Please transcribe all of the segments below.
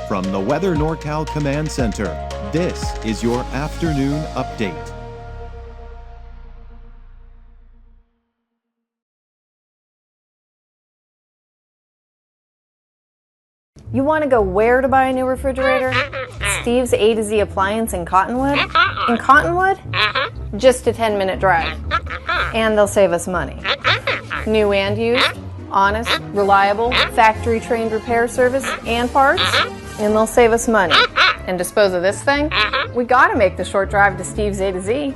From the Weather NorCal Command Center, this is your afternoon update. You want to go where to buy a new refrigerator? Steve's A to Z Appliance in Cottonwood? In Cottonwood? Just a 10-minute drive. And they'll save us money. New and used, honest, reliable, factory-trained repair service and parts, and they'll save us money. And dispose of this thing? We gotta make the short drive to Steve's A to Z.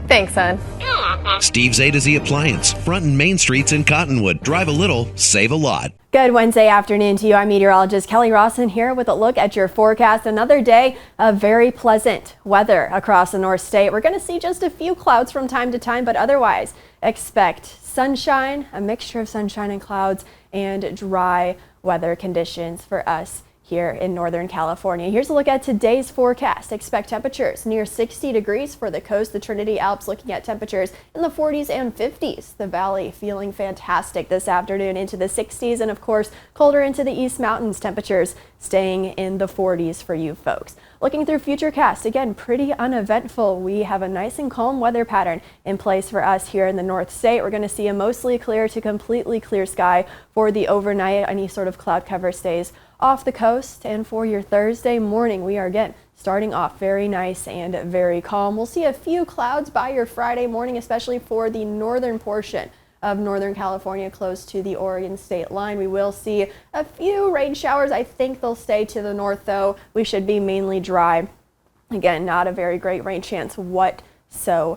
Thanks, son. Steve's A to Z Appliance, front and main streets in Cottonwood. Drive a little, save a lot. Good Wednesday afternoon to you. I'm meteorologist Kelly Rawson here with a look at your forecast. Another day of very pleasant weather across the North State. We're going to see just a few clouds from time to time, but otherwise expect sunshine, a mixture of sunshine and clouds, and dry weather conditions for us here in Northern California. Here's a look at today's forecast. Expect temperatures near 60 degrees for the coast, the Trinity Alps looking at temperatures in the 40s and 50s. The valley feeling fantastic this afternoon into the 60s, and of course colder into the East Mountains, temperatures staying in the 40s for you folks. Looking through Futurecast, again, pretty uneventful. We have a nice and calm weather pattern in place for us here in the North State. We're going to see a mostly clear to completely clear sky for the overnight. Any sort of cloud cover stays off the coast, and for your Thursday morning, we are again starting off very nice and very calm. We'll see a few clouds by your Friday morning, especially for the northern portion of Northern California close to the Oregon state line. We will see a few rain showers. I think they'll stay to the north, though. We should be mainly dry. Again, not a very great rain chance whatsoever.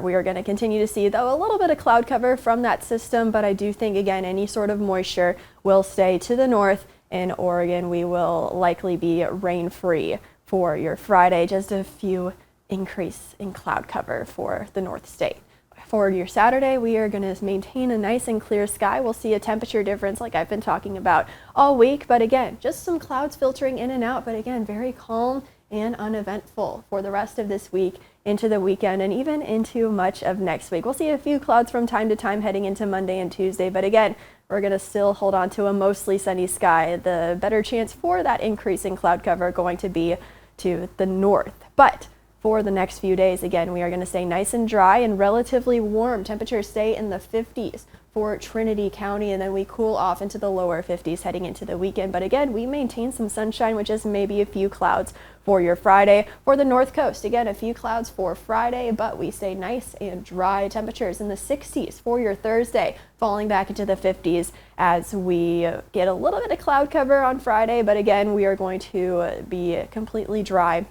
We are going to continue to see, though, a little bit of cloud cover from that system, but I do think, again, any sort of moisture will stay to the north. In Oregon, we will likely be rain-free for your Friday. Just a few increase in cloud cover for the North State. For your Saturday, we are going to maintain a nice and clear sky. We'll see a temperature difference like I've been talking about all week, but again, just some clouds filtering in and out, but again, very calm and uneventful for the rest of this week into the weekend and even into much of next week. We'll see a few clouds from time to time heading into Monday and Tuesday, but again, we're going to still hold on to a mostly sunny sky. The better chance for that increase in cloud cover going to be to the north. But for the next few days, again, we are going to stay nice and dry and relatively warm. Temperatures stay in the 50s for Trinity County, and then we cool off into the lower 50s heading into the weekend. But again, we maintain some sunshine, which is maybe a few clouds for your Friday. For the North Coast, again, a few clouds for Friday, but we stay nice and dry. Temperatures in the 60s for your Thursday, falling back into the 50s as we get a little bit of cloud cover on Friday. But again, we are going to be completely dry.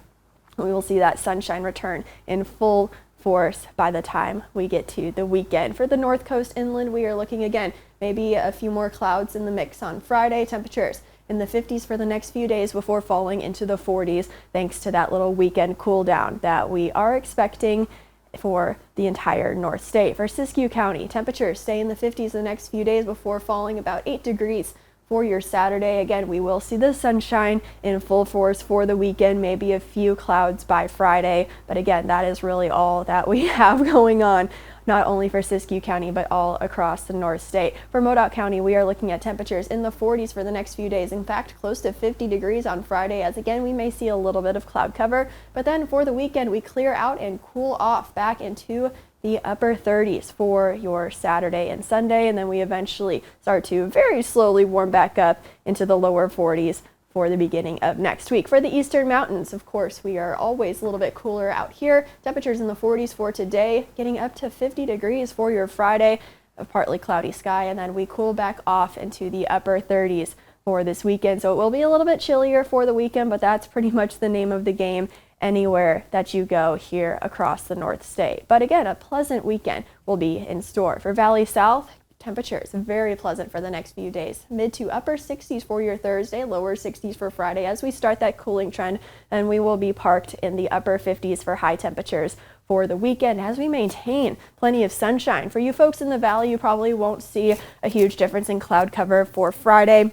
We will see that sunshine return in full force by the time we get to the weekend. For the North Coast inland, we are looking again, maybe a few more clouds in the mix on Friday. Temperatures in the 50s for the next few days before falling into the 40s, thanks to that little weekend cool down that we are expecting for the entire North State. For Siskiyou County, temperatures stay in the 50s the next few days before falling about 8 degrees for your Saturday. Again, we will see the sunshine in full force for the weekend, maybe a few clouds by Friday. But again, that is really all that we have going on, not only for Siskiyou County, but all across the North State. For Modoc County, we are looking at temperatures in the 40s for the next few days. In fact, close to 50 degrees on Friday, as again, we may see a little bit of cloud cover. But then for the weekend, we clear out and cool off back into the upper 30s for your Saturday and Sunday, and then we eventually start to very slowly warm back up into the lower 40s for the beginning of next week. For the Eastern Mountains, of course, we are always a little bit cooler out here. Temperatures in the 40s for today, getting up to 50 degrees for your Friday, a partly cloudy sky, and then we cool back off into the upper 30s for this weekend. So it will be a little bit chillier for the weekend, but that's pretty much the name of the game anywhere that you go here across the North State. But again, a pleasant weekend will be in store. For Valley South, temperatures very pleasant for the next few days. Mid to upper 60s for your Thursday, lower 60s for Friday as we start that cooling trend, and we will be parked in the upper 50s for high temperatures for the weekend as we maintain plenty of sunshine. For you folks in the valley, you probably won't see a huge difference in cloud cover for Friday,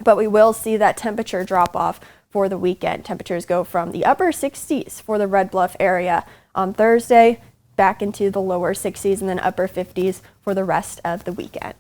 but we will see that temperature drop off for the weekend. Temperatures go from the upper 60s for the Red Bluff area on Thursday back into the lower 60s and then upper 50s for the rest of the weekend.